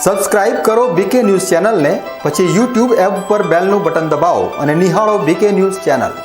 Subscribe કરો બીકે news ચેનલને, પછી યુટ્યુબ એપ પર બેલનું બટન દબાવો અને નિહાળો બીકે ન્યૂઝ ચેનલ।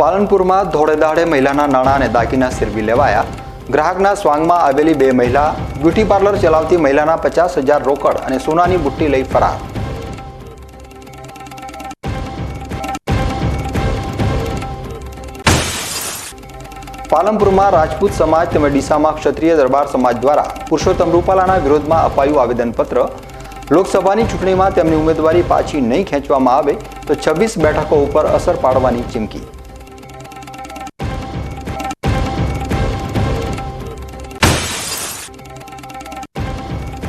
પાલનપુરમાં ધોળેદાડે મહિલાના નાણાં અને દાગીના સિરવી લેવાયા। ગ્રાહકના સ્વાંગમાં આવેલી બે મહિલા બ્યુટી પાર્લર ચલાવતી મહિલાના 50,000 રોકડ અને સોનાની બુટ્ટી લઈ ફરાર। પાલનપુરમાં રાજપૂત સમાજ તેમજ ડીસામાં ક્ષત્રિય દરબાર સમાજ દ્વારા પુરુષોત્તમ રૂપાલાના વિરોધમાં અપાયું આવેદનપત્ર। લોકસભાની ચૂંટણીમાં તેમની ઉમેદવારી પાછી નહીં ખેંચવામાં આવે તો 26 બેઠકો ઉપર અસર પાડવાની ચીમકી।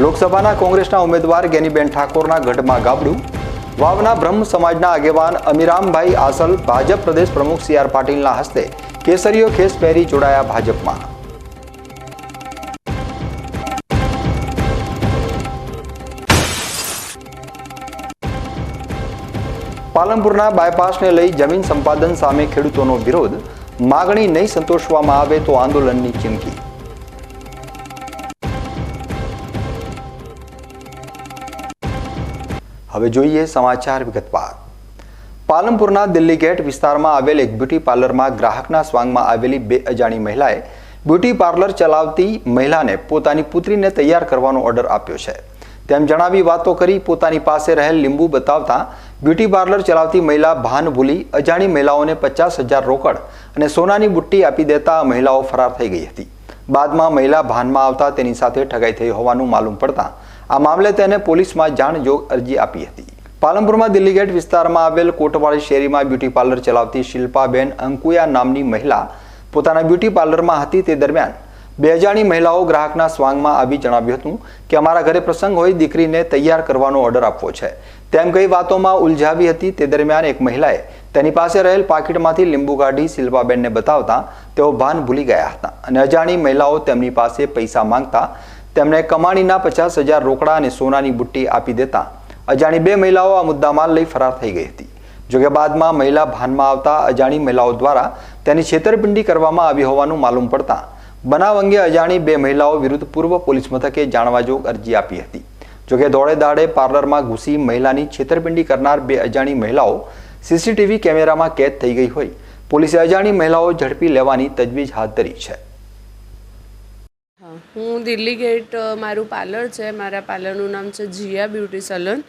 લોકસભાના કોંગ્રેસના ઉમેદવાર ગેનીબેન ઠાકોરના ગઢમાં ગાબડું। વાવના બ્રહ્મ સમાજના આગેવાન અમીરામભાઈ આસલ ભાજપ પ્રદેશ પ્રમુખ CR પાટીલના હસ્તે કેસરીયો ખેસ પહેરી જોડાયા ભાજપમાં। પાલનપુરના બાયપાસને લઈ જમીન સંપાદન સામે ખેડૂતોનો વિરોધ। માગણી નહીં સંતોષવામાં આવે તો આંદોલનની ચીમકી। હવે જોઈએ સમાચાર વિગતવાર। પાલનપુરના દિલ્હી ગેટ વિસ્તારમાં આવેલ એક બ્યુટી પાર્લરમાં ગ્રાહકના સ્વાંગમાં આવેલી બે અજાણી મહિલાએ બ્યુટી પાર્લર ચલાવતી મહિલાને પોતાની પુત્રીને તૈયાર કરવાનો ઓર્ડર આપ્યો છે તેમ જણાવી વાતો કરી પોતાની પાસે રહેલ લીંબુ બતાવતા બ્યુટી પાર્લર ચલાવતી મહિલા ભાન ભૂલી અજાણી મહિલાઓને 50,000 રોકડ અને સોનાની બુટ્ટી આપી દેતા મહિલાઓ ફરાર થઈ ગઈ હતી। બાદમાં મહિલા ભાનમાં આવતા તેની સાથે ઠગાઈ થઈ હોવાનું માલુમ પડતા આ મામલે તેને પોલીસમાં જાણજોગ અરજી આપી હતી। પાલનપુરમાં દિલ્હી ગેટ વિસ્તારમાં આવેલ કોટવાડી શેરીમાં બ્યુટી પાર્લર ચલાવતી શિલ્પાબેન અંકુયા નામની મહિલા પોતાના બ્યુટી પાર્લરમાં હતી તે દરમિયાન બે અજાણી મહિલાઓ ગ્રાહકના સ્વાંગમાં આવી જણાવ્યું હતું કે અમારા ઘરે પ્રસંગ હોય દીકરીને તૈયાર કરવાનો ઓર્ડર આપવો છે તેમ કઈ વાતોમાં ઉલઝાવી હતી। તે દરમિયાન એક મહિલાએ તેની પાસે રહેલ પાકીટમાંથી લીંબુ કાઢી શિલ્પાબેનને બતાવતા તેઓ ભાન ભૂલી ગયા હતા અને અજાણી મહિલાઓ તેમની પાસે પૈસા માંગતા તેમણે કમાણીના 50,000 રોકડા અને સોનાની બુટ્ટી આપી દેતા અજાણી બે મહિલાઓ આ મુદ્દામાલ લઈ ફરાર થઈ ગઈ હતી। જોકે બાદમાં મહિલા ભાનમાં આવતા અજાણી મહિલાઓ દ્વારા તેની છેતરપિંડી કરવામાં આવી હોવાનું માલુમ પડતા બનાવ અંગે અજાણી બે મહિલાઓ વિરુદ્ધ પૂર્વ પોલીસ મથકે જાણવાજોગ અરજી આપી હતી। જોકે દોડે દાડે પાર્લરમાં ઘૂસી મહિલાની છેતરપિંડી કરનાર બે અજાણી મહિલાઓ CCTV કેમેરામાં કેદ થઈ ગઈ હોય પોલીસે અજાણી મહિલાઓ ઝડપી લેવાની તજવીજ હાથ ધરી છે। હું દિલ્હી ગેટ મારું પાર્લર છે, મારા પાર્લરનું નામ છે જીયા બ્યુટી સલૂન।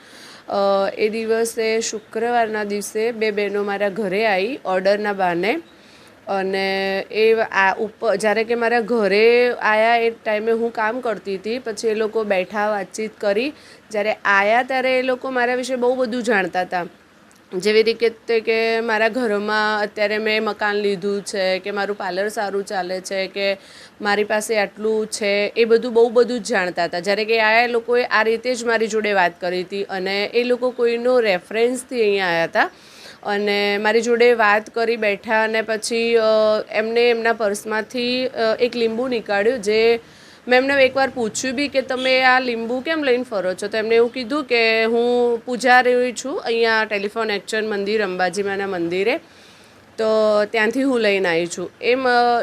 એ દિવસે શુક્રવારના દિવસે બે બહેનો મારા ઘરે આવી ઓર્ડરના બહાને અને જ્યારે કે મારા ઘરે આવ્યા એ ટાઈમે હું કામ કરતી હતી। પછી એ લોકો બેઠા વાતચીત કરી, જ્યારે આવ્યા ત્યારે એ લોકો મારા વિશે બહુ બધું જાણતા હતા, જેવી રીતે કે મારા ઘરમાં અત્યારે મેં મકાન લીધું છે, કે મારું પાર્લર સારું ચાલે છે, કે મારી પાસે આટલું છે, એ બધું બહુ બધું જ જાણતા હતા। જ્યારે કે આ લોકોએ આ રીતે જ મારી જોડે વાત કરી હતી અને એ લોકો કોઈનો રેફરન્સથી અહીંયા આવ્યા હતા અને મારી જોડે વાત કરી બેઠા અને પછી એમને એમના પર્સમાંથી એક લીંબુ નીકાળ્યું। જે મેં એમને એકવાર પૂછ્યું બી કે તમે આ લીંબુ કેમ લઈને ફરો છો, તો એમને એવું કીધું કે હું પૂજારી છું અહીંયા ટેલિફોન એક્શન મંદિર અંબાજીમાના મંદિરે, તો ત્યાંથી હું લઈને આવી છું.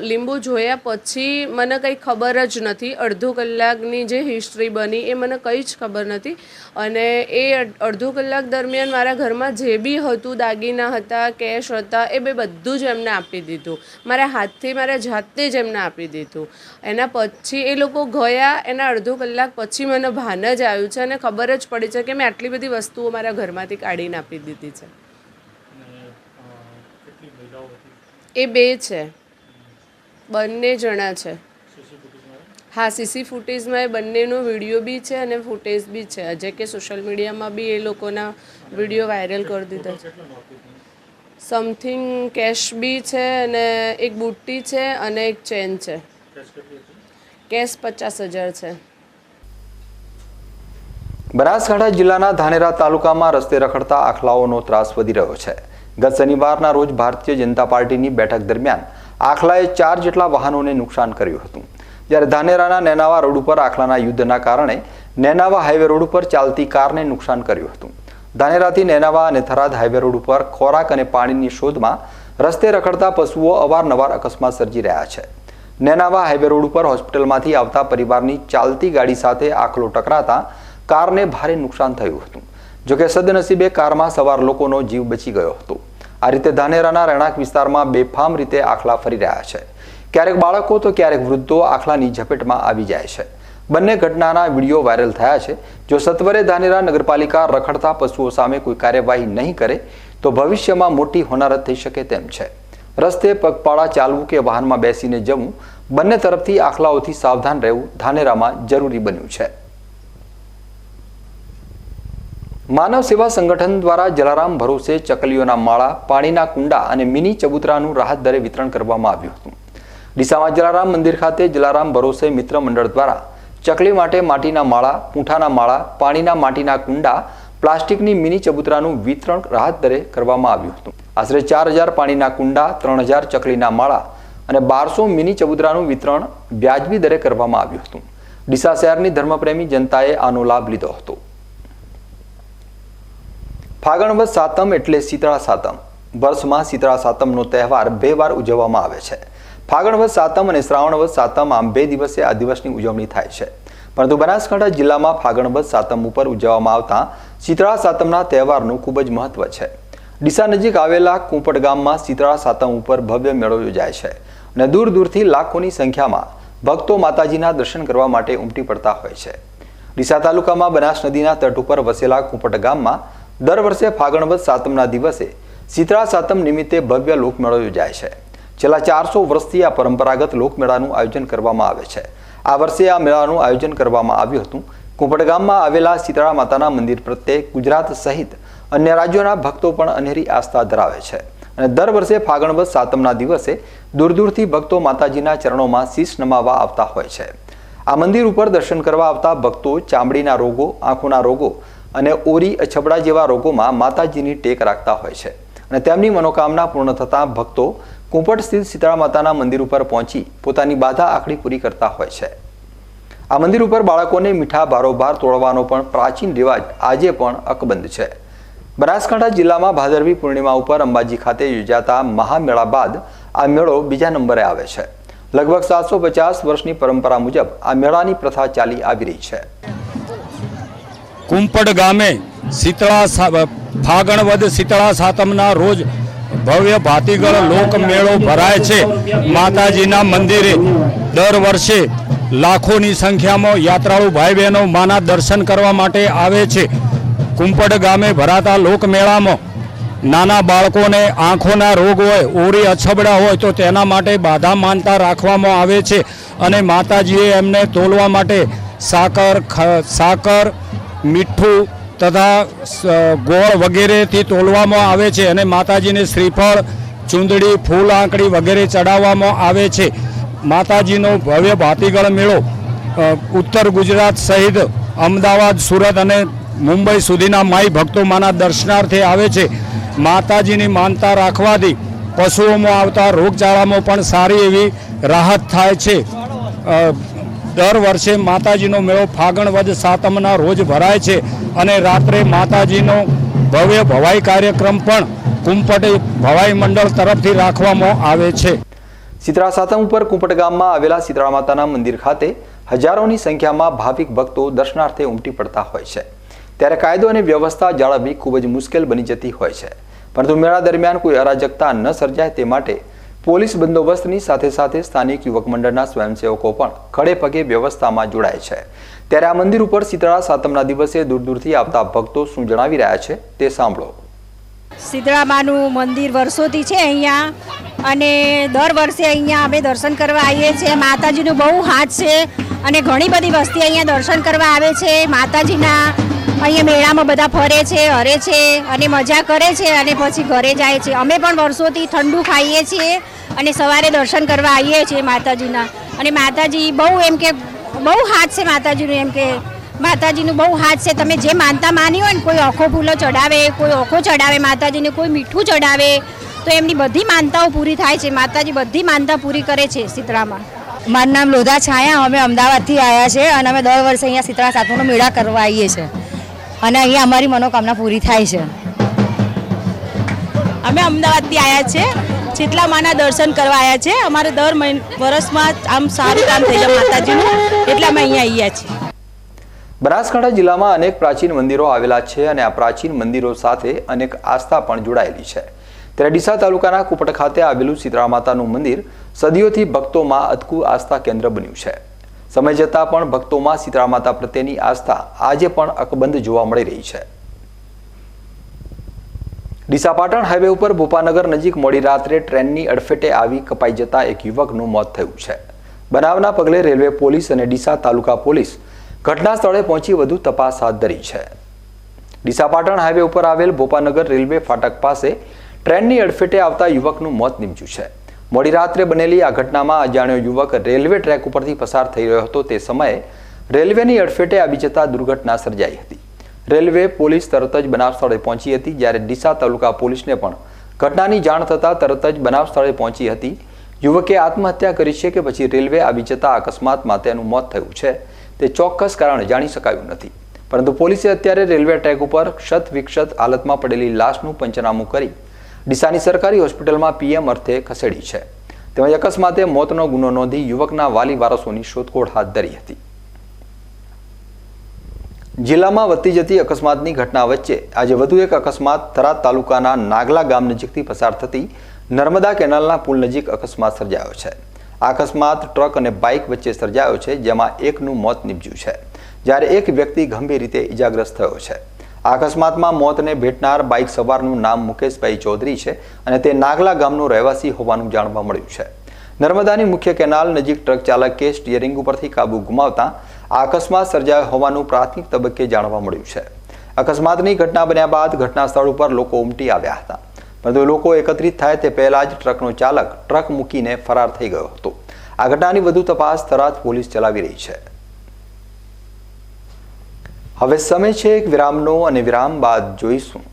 લીંબુ જોયા પછી મને કંઈ ખબર જ નથી. અડધો કલાકની જે હિસ્ટ્રી બની એ મને કંઈ જ ખબર નથી. અને એ અડધો કલાક દરમિયાન મારા ઘરમાં જે બી હતું, દાગીના હતા, કેશ હતા, એ બધું જ એમને આપી દીધું. મારા હાથથી મારા જાતે જ એમને આપી દીધું. એના પછી એ લોકો ગયા. એના અડધો કલાક પછી મને ભાન જ આવ્યું છે અને ખબર જ પડી છે કે મેં આટલી બધી વસ્તુઓ મારા ઘરમાંથી કાઢીને આપી દીધી છે. એ 2 છે, બંને જણા છે. હા, સીસી ફૂટેજમાં એ બંનેનો વિડીયો બી છે અને ફૂટેજ બી છે. જે કે સોશિયલ મીડિયામાં બી એ લોકોના વિડીયો વાયરલ કરી દીધા છે. સમથિંગ કેશ બી છે અને એક બુટ્ટી છે અને એક ચેન છે. કેશ 50,000 છે. બનાસકાંઠા જિલ્લાના ધાનેરા તાલુકામાં રસ્તે રખડતા આખલાઓનો ત્રાસ વધી રહ્યો છે. ગત શનિવારના રોજ ભારતીય જનતા પાર્ટીની બેઠક દરમિયાન આખલાએ 4 જેટલા વાહનોને નુકસાન કર્યું હતું. જ્યારે ધાનેરાના નેનાવા રોડ ઉપર આખલાના યુદ્ધના કારણે નેનાવા હાઈવે રોડ ઉપર ચાલતી કારને નુકસાન કર્યું હતું. ધાનેરાથી નેનાવા અને થરાદ હાઈવે રોડ ઉપર ખોરાક અને પાણીની શોધમાં રસ્તે રખડતા પશુઓ અવારનવાર અકસ્માત સર્જી રહ્યા છે. નેનાવા હાઈવે રોડ ઉપર હોસ્પિટલમાંથી આવતા પરિવારની ચાલતી ગાડી સાથે આખલો ટકરાતા કારને ભારે નુકસાન થયું હતું. જોકે સદનસીબે કારમાં સવાર લોકોનો જીવ બચી ગયો હતો. આ રીતે ધાનેરાના રહેણાંક વિસ્તારમાં બેફામ રીતે આખલા ફરી રહ્યા છે. ક્યારેક બાળકો તો ક્યારેક વૃદ્ધો આખલાની ઝપેટમાં આવી જાય છે. બંને ઘટનાના વિડીયો વાયરલ થયા છે. જો સત્વરે ધાનેરા નગરપાલિકા રખડતા પશુઓ સામે કોઈ કાર્યવાહી નહીં કરે તો ભવિષ્યમાં મોટી હોનારત થઈ શકે તેમ છે. રસ્તે પગપાળા ચાલવું કે વાહનમાં બેસીને જવું, બંને તરફથી આખલાઓથી સાવધાન રહેવું ધાનેરામાં જરૂરી બન્યું છે. માનવ સેવા સંગઠન દ્વારા જલારામ ભરોસે ચકલીઓના માળા, પાણીના કુંડા અને મિની ચબૂતરાનું રાહત દરે વિતરણ કરવામાં આવ્યું હતું. ડીસામાં જલારામ મંદિર ખાતે જલારામ ભરોસે મિત્ર મંડળ દ્વારા ચકલી માટે માટીના માળા, પૂંઠાના માળા, પાણીના માટીના કુંડા, પ્લાસ્ટિકની મિની ચબૂતરાનું વિતરણ રાહત દરે કરવામાં આવ્યું હતું. આશરે 4,000 પાણીના કુંડા, 3,000 ચકલીના માળા અને 1200 મિની ચબૂતરાનું વિતરણ વ્યાજબી દરે કરવામાં આવ્યું હતું. ડીસા શહેરની ધર્મપ્રેમી જનતાએ આનો લાભ લીધો હતો. ફાગણ વદ સાતમ એટલે શીતળા સાતમ. વર્ષમાં શીતળા સાતમનો તહેવાર 2 વાર ઉજવવામાં આવે છે. ફાગણ વદ સાતમ અને શ્રાવણ વદ સાતમ આમ 2 દિવસે આ દિવસની ઉજવણી થાય છે. પરંતુ બનાસકાંઠા જિલ્લામાં ફાગણ વદ સાતમ ઉપર ઉજવવામાં આવતા શીતળા સાતમના તહેવારનું ખૂબ જ મહત્વ છે. ડીસા નજીક આવેલા કુંપટ ગામમાં શીતળા સાતમ ઉપર ભવ્ય મેળો યોજાય છે અને દૂર દૂરથી લાખોની સંખ્યામાં ભક્તો માતાજીના દર્શન કરવા માટે ઉમટી પડતા હોય છે. ડીસા તાલુકામાં બનાસ નદીના તટ ઉપર વસેલા કુંપટ ગામમાં દર વર્ષે ફાગણ વદ સાતમના દિવસે શીતળા સાતમ નિમિત્તે ભવ્ય લોકમેળો યોજાય છે. છેલ્લા 400 વર્ષથી આ પરંપરાગત લોકમેળાનું આયોજન કરવામાં આવે છે. આ વર્ષે આ મેળાનું આયોજન કરવામાં આવ્યું હતું. કુંપટ ગામમાં આવેલા શીતળા માતાના મંદિર પ્રત્યે ગુજરાત સહિત અન્ય રાજ્યોના ભક્તો પણ અનેરી આસ્થા ધરાવે છે અને દર વર્ષે ફાગણ વદ સાતમના દિવસે દૂર દૂરથી ભક્તો માતાજીના ચરણોમાં શીશ નમાવવા આવતા હોય છે. આ મંદિર ઉપર દર્શન કરવા આવતા ભક્તો ચામડીના રોગો, આંખોના રોગો અને ઓરી અછબડા જેવા રોગોમાં માતાજીની ટેક રાખતા હોય છે અને તેમની મનોકામના પૂર્ણ થતાં ભક્તો કુંપટ સ્થિત શીતળા માતાના મંદિર ઉપર પહોંચી પોતાની બાધા આખડી પૂરી કરતા હોય છે. આ મંદિર ઉપર બાળકોને મીઠા બારોબાર તોડવાનો પણ પ્રાચીન રિવાજ આજે પણ અકબંધ છે. બનાસકાંઠા જિલ્લામાં ભાદરવી પૂર્ણિમા ઉપર અંબાજી ખાતે યોજાતા મહામેળા બાદ આ મેળો બીજા નંબરે આવે છે. લગભગ 750 વર્ષની પરંપરા મુજબ આ મેળાની પ્રથા ચાલી આવી રહી છે. કુંપટ ગામે ફાગણ વદ શીતળા સાતમના રોજ ભવ્ય ભાતીગળ લોકમેળો ભરાય છે. માતાજીના મંદિરે દર વર્ષે લાખોની સંખ્યામાં યાત્રાળુ ભાઈ બહેનો માના દર્શન કરવા માટે આવે છે. કુંપટ ગામે ભરાતા લોકમેળામાં નાના બાળકોને આંખોના રોગ હોય, ઓરી અછબડા હોય તો તેના માટે બાધા માનતા રાખવામાં આવે છે અને માતાજીએ એમને તોલવા માટે સાકર, મીઠું તથા ગોળ વગેરેથી તોલવામાં આવે છે અને માતાજીને શ્રીફળ, ચૂંદડી, ફૂલ આંકડી વગેરે ચડાવવામાં આવે છે. માતાજીનો ભવ્ય ભાતીગળ મેળો ઉત્તર ગુજરાત સહિત અમદાવાદ, સુરત અને મુંબઈ સુધીના માઈ ભક્તો માના દર્શનાર્થે આવે છે. માતાજીની માનતા રાખવાથી પશુઓમાં આવતા રોગચાળામાં પણ સારી એવી રાહત થાય છે. દર વર્ષે માતાજીનો મેળો ફાગણ વદ સાતમના રોજ ભરાય છે અને રાત્રે માતાજીનો ભવ્ય ભવાઈ કાર્યક્રમ પણ કુંપટ ભવાઈ મંડળ તરફથી રાખવામાં આવે છે. શીતળા સાતમ ઉપર કુંપટ ગામમાં આવેલા શીતળા માતાના મંદિર ખાતે હજારોની સંખ્યામાં ભાવિક ભક્તો દર્શનાર્થે ઉમટી પડતા હોય છે. ત્યારે કાયદો અને વ્યવસ્થા જાળવવી ખૂબ જ મુશ્કેલ બની જતી હોય છે. પરંતુ મેળા દરમિયાન કોઈ અરાજકતા ન સર્જાય તે માટે પોલીસ બંદોબસ્તની સાથે સાથે સ્થાનિક યુવક મંડળના સ્વયંસેવકો પણ ખડે પગે વ્યવસ્થામાં જોડાય છે. ત્યારે આ મંદિર ઉપર શીતળા સાતમના દિવસે દૂર દૂરથી આવતા ભક્તો શું જણાવી રહ્યા છે તે સાંભળો. શીતળા માનું મંદિર વર્ષોથી છે અહીંયા, અને દર વર્ષે અહીંયા અમે દર્શન કરવા આવીએ છીએ. માતાજીનું બહુ હાથ છે અને ઘણી બધી વસ્તી અહીંયા દર્શન કરવા આવે છે. માતાજીના અહીંયા મેળામાં બધા ફરે છે, હરે છે અને મજા કરે છે અને પછી ઘરે જાય છે. અમે પણ વર્ષોથી ઠંડુ ખાઈએ છીએ અને સવારે દર્શન કરવા આવીએ છીએ માતાજીના. અને માતાજી બહુ એમ કે બહુ હાથ છે માતાજીનું, એમ કે માતાજીનું બહુ હાથ છે. તમે જે માનતા માની હોય ને, કોઈ આખો ફૂલો ચડાવે, કોઈ ઓખો ચડાવે માતાજીને, કોઈ મીઠું ચડાવે, તો એમની બધી માનતાઓ પૂરી થાય છે. માતાજી બધી માનતા પૂરી કરે છે શીતળામાં. મારું નામ લોધા છાયા. અમે અમદાવાદથી આવ્યા છે અને અમે દર વર્ષે અહીંયા શીતળા સાતમનો મેળા કરવા આવીએ છીએ અને અહીંયા અમારી મનોકામના પૂરી થાય છે. અમે અમદાવાદથી આવ્યા છે, શીતળા માના દર્શન કરવા આવ્યા છે. અમારે દર વર્ષમાં આમ સારું કામ થઈ જાય માતાજીનું, એટલે અમે અહીંયા આવ્યા છીએ. બનાસકાંઠા જિલ્લામાં અનેક પ્રાચીન મંદિરો આવેલા છે અને આ પ્રાચીન મંદિરો સાથે અનેક આસ્થા પણ જોડાયેલી છે. ત્યારે ડીસા તાલુકાના કુંપટ ખાતે આવેલું શીતળા માતાનું મંદિર સદીઓથી ભક્તોમાં અદકું આસ્થા કેન્દ્ર બન્યું છે. સમય જતાં પણ ભક્તોમાં શીતળા માતા પ્રત્યેની આસ્થા આજે પણ અકબંધ જોવા મળી રહી છે. ડીસા પાટણ હાઈવે ઉપર ભોપાનગર નજીક મોડી રાત્રે ટ્રેનની અડફેટે આવી કપાઈ જતા એક યુવકનું મોત થયું છે. બનાવના પગલે રેલવે પોલીસ અને ડીસા તાલુકા પોલીસ ઘટના સ્થળે પહોંચી વધુ તપાસ હાથ ધરી છે. ડીસા પાટણ હાઈવે ઉપર આવેલ ભોપાનગર રેલવે ફાટક પાસે ટ્રેનની અડફેટે આવતા યુવકનું મોત નીપજ્યું છે. મોડી રાત્રે બનેલી આ ઘટનામાં અજાણ્યો યુવક રેલવે ટ્રેક ઉપરથી પસાર થઈ રહ્યો હતો. તે સમયે રેલવેની અડફેટે આવી જતા દુર્ઘટના સર્જાઈ હતી. રેલવે પોલીસ તરત જ બનાવ સ્થળે પહોંચી હતી. જ્યારે ડીસા તાલુકા પોલીસને પણ ઘટનાની જાણ થતાં તરત જ બનાવ સ્થળે પહોંચી હતી. યુવકે આત્મહત્યા કરી છે કે પછી રેલવે આવી જતા અકસ્માતમાં તેનું મોત થયું છે તે ચોક્કસ કારણ જાણી શકાયું નથી. પરંતુ પોલીસે અત્યારે રેલવે ટ્રેક ઉપર ક્ષત વિક્ષત હાલતમાં પડેલી લાશનું પંચનામું કરી ડીસાની સરકારી હોસ્પિટલમાં પીએમ અર્થે ખસેડી છે. તેમજ અકસ્માતે મોતનો ગુનો નોંધી યુવકના વાલી વારસોની શોધખોળ હાથ ધરી હતી. જિલ્લામાં વધતી જતી અકસ્માતની ઘટના વચ્ચે આજે વધુ એક અકસ્માત થરાદ તાલુકાના નાગલા ગામ નજીકથી પસાર થતી નર્મદા કેનાલના પુલ નજીક અકસ્માત સર્જાયો છે. આ અકસ્માત ટ્રક અને બાઇક વચ્ચે સર્જાયો છે, જેમાં એકનું મોત નીપજ્યું છે જ્યારે એક વ્યક્તિ ગંભીર રીતે ઇજાગ્રસ્ત થયો છે. આ અકસ્માતમાં મોતને ભેટનાર બાઇક સવારનું નામ મુકેશભાઈ ચૌધરી છે અને તે નાગલા ગામનો રહેવાસી હોવાનું જાણવા મળ્યું છે. નર્મદાની મુખ્ય કેનાલ નજીક ટ્રક ચાલકે સ્ટીયરિંગ ઉપરથી કાબુ ગુમાવતા આ અકસ્માત સર્જાયો હોવાનું પ્રાથમિક તબક્કે જાણવા મળ્યું છે. અકસ્માતની ઘટના બન્યા બાદ ઘટના સ્થળ ઉપર લોકો ઉમટી આવ્યા હતા, પરંતુ લોકો એકત્રિત થાય તે પહેલા જ ટ્રકનો ચાલક ટ્રક મૂકીને ફરાર થઈ ગયો હતો. આ ઘટનાની વધુ તપાસ થરાદ પોલીસ ચલાવી રહી છે. હવે સમય છે એક વિરામનો અને વિરામ બાદ જોઈશું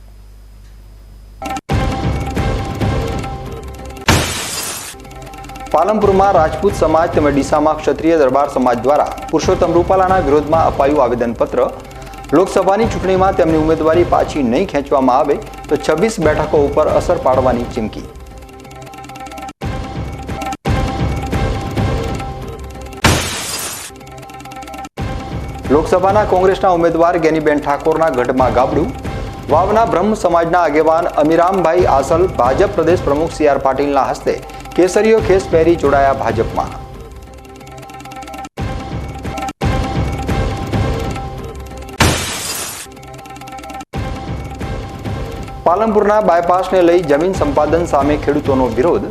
પાલનપુરમાં રાજપૂત સમાજ તેમજ ડીસામાં ક્ષત્રિય દરબાર સમાજ દ્વારા પુરુષોત્તમ રૂપાલાના વિરોધમાં અપાયું આવેદનપત્ર. લોકસભાની ચૂંટણીમાં તેમની ઉમેદવારી પાછી નહીં ખેંચવામાં આવે તો 26 બેઠકો ઉપર અસર પાડવાની ચીમકી. લોકસભાના કોંગ્રેસના ઉમેદવાર ગેનીબેન ઠાકોરના ગઢમાં ગાબડું. વાવના બ્રહ્મ સમાજના આગેવાન અમીરામભાઈ આસલ ભાજપ પ્રદેશ પ્રમુખ CR પાટીલના હસ્તે કેસરીયો ખેસ પહેરી જોડાયા ભાજપમાં. પાલનપુરના બાયપાસને લઈ જમીન સંપાદન સામે ખેડૂતોનો વિરોધ.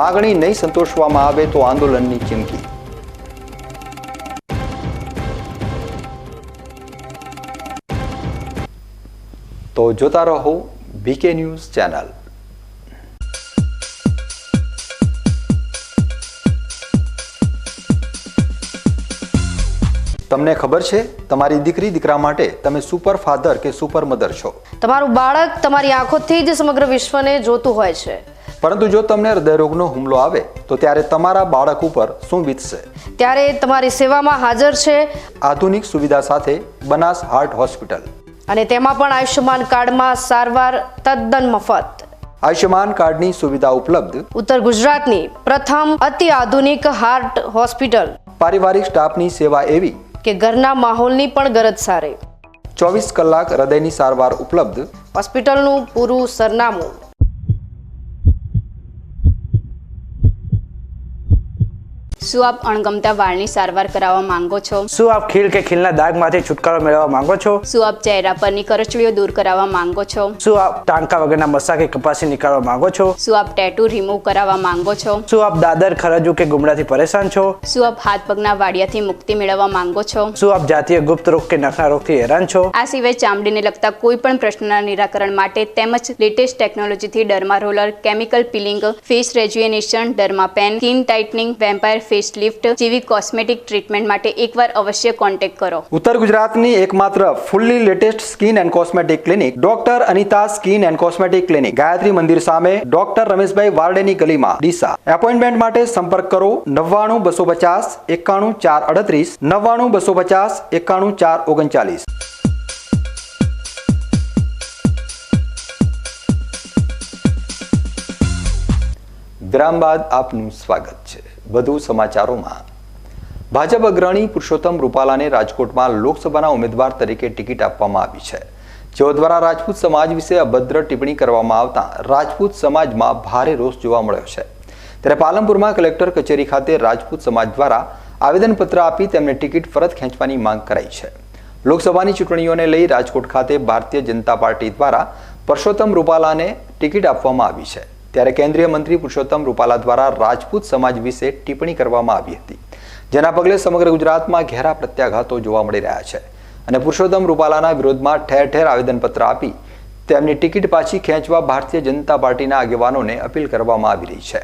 માગણી નહીં સંતોષવામાં આવે તો આંદોલનની ચીમકી. તો જોતા રહો BK ન્યૂઝ ચેનલ. તમને ખબર છે તમારી દીકરી દીકરા માટે તમે સુપર ફાધર કે સુપર મધર છો. તમારું બાળક તમારી આંખોથી જ સમગ્ર વિશ્વને જોતું હોય છે. પરંતુ જો તમને હૃદયરોગનો હુમલો આવે તો ત્યારે તમારા બાળક ઉપર શું વીતશે? ત્યારે તમારી સેવામાં હાજર છે આધુનિક સુવિધા સાથે બનાસ હાર્ટ હોસ્પિટલ. અને તેમાં પણ આયુષ્યમાન કાર્ડમાં સારવાર તદ્દન મફત. આયુષ્યમાન કાર્ડની સુવિધા ઉપલબ્ધ. ઉત્તર ગુજરાતની પ્રથમ અતિ આધુનિક હાર્ટ હોસ્પિટલ. પારિવારિક સ્ટાફની સેવા એવી કે ઘરના માહોલની પણ ગરજ સારે. 24 કલાક હૃદયની સારવાર ઉપલબ્ધ. હોસ્પિટલનું પૂરું સરનામું. શું આપ અણગમતા વાળની સારવાર કરાવવા માંગો છો? શું આપ ખીલ કે ખીલના દાગમાંથી છુટકારો મેળવવા માંગો છો? શું આપ ચહેરા પરની કરચલીઓ દૂર કરાવવા માંગો છો? શું આપ ટાંકા વગરના મસા કે કપાસી નીકાળવા માંગો છો? શું આપ ટેટુ રિમૂવ કરાવવા માંગો છો? શું આપ દાદર ખરજુ કે ગુમડાથી પરેશાન છો? શું આપ હાથ પગના વાડિયાથી મુક્તિ મેળવવા માંગો છો? શું આપ જાતીય ગુપ્ત રોગ કે નખના રોગથી હેરાન છો? આ સિવાય ચામડીને લગતા કોઈ પણ પ્રશ્નના નિરાકરણ માટે તેમજ લેટેસ્ટ ટેકનોલોજીથી derma roller, chemical peeling, face rejuvenation, derma pen, skin tightening, vampire face lift જેવી કોસ્મેટિક ટ્રીટમેન્ટ માટે એકવાર અવશ્ય કોન્ટેક્ટ કરો. ઉત્તર ગુજરાતની એકમાત્ર fully latest skin and cosmetic clinic doctor Anita skin and cosmetic clinic, Gayatri Mandir સામે, ડોક્ટર રમેશભાઈ વારડેની ગલીમાં, ડીસા. એપોઇન્ટમેન્ટ માટે સંપર્ક કરો 99 250 91 438 99 250 91 439. વિરામ બાદ આપનું સ્વાગત છે. વધુ સમાચારોમાં. ભાજપ અગ્રણી પુરુષોત્તમ રૂપાલાને રાજકોટમાં લોકસભાના ઉમેદવાર તરીકે ટિકિટ આપવામાં આવી છે, જેઓ દ્વારા રાજપૂત સમાજ વિશે અભદ્ર ટિપ્પણી કરવામાં આવતા રાજપૂત સમાજમાં ભારે રોષ જોવા મળ્યો છે. ત્યારે પાલનપુરમાં કલેક્ટર કચેરી ખાતે રાજપૂત સમાજ દ્વારા આવેદનપત્ર આપી તેમને ટિકિટ પરત ખેંચવાની માંગ કરાઈ છે. લોકસભાની ચૂંટણીઓને લઈ રાજકોટ ખાતે ભારતીય જનતા પાર્ટી દ્વારા પુરુષોત્તમ રૂપાલાને ટિકિટ આપવામાં આવી છે. ત્યારે કેન્દ્રીય મંત્રી પુરુષોત્તમ રૂપાલા દ્વારા રાજપૂત સમાજ વિશે ટિપ્પણી કરવામાં આવી હતી, જેના પગલે સમગ્ર ગુજરાતમાં ઘેરા પ્રત્યાઘાતો જોવા મળી રહ્યા છે અને પુરુષોત્તમ રૂપાલાના વિરોધમાં ઠેર ઠેર આવેદનપત્ર આપી તેમની ટિકિટ પાછી ખેંચવા ભારતીય જનતા પાર્ટીના આગેવાનોને અપીલ કરવામાં આવી રહી છે.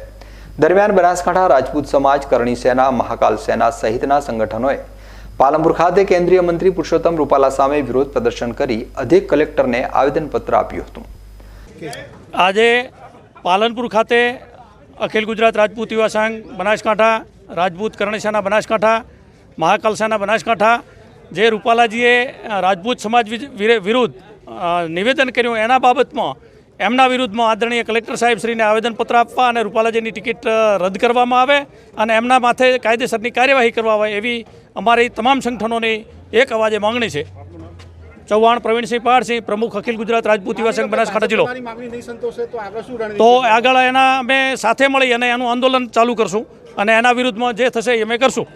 દરમિયાન બનાસકાંઠા રાજપૂત સમાજ, કરણી સેના, મહાકાલ સેના સહિતના સંગઠનોએ પાલનપુર ખાતે કેન્દ્રીય મંત્રી પુરુષોત્તમ રૂપાલા સામે વિરોધ પ્રદર્શન કરી અધિક કલેક્ટરને આવેદનપત્ર આપ્યું હતું. આજે પાલનપુર ખાતે અખિલ ગુજરાત રાજપૂત યુવા સંઘ બનાસકાંઠા, રાજપૂત કરણી સેના બનાસકાંઠા, મહાકાલ સેના બનાસકાંઠા, જે રૂપાલાજીએ રાજપૂત સમાજ વિરુદ્ધ નિવેદન કર્યું એના બાબતમાં એમના વિરુદ્ધમાં આદરણીય કલેક્ટર સાહેબશ્રીને આવેદનપત્ર આપવા અને રૂપાલાજીની ટિકિટ રદ કરવામાં આવે અને એમના માથે કાયદેસરની કાર્યવાહી કરવા આવે એવી અમારી તમામ સંગઠનોની એક અવાજે માંગણી છે. ચૌહાણ પ્રવીણસિંહ પારસિંહ, પ્રમુખ અખિલ ગુજરાત રાજપૂત યુવા સંઘ બનાસકાંઠા જિલ્લો. તો આગળ એના અમે સાથે મળી અને એનું આંદોલન ચાલુ કરશું અને એના વિરુદ્ધમાં જે થશે એ અમે કરશું.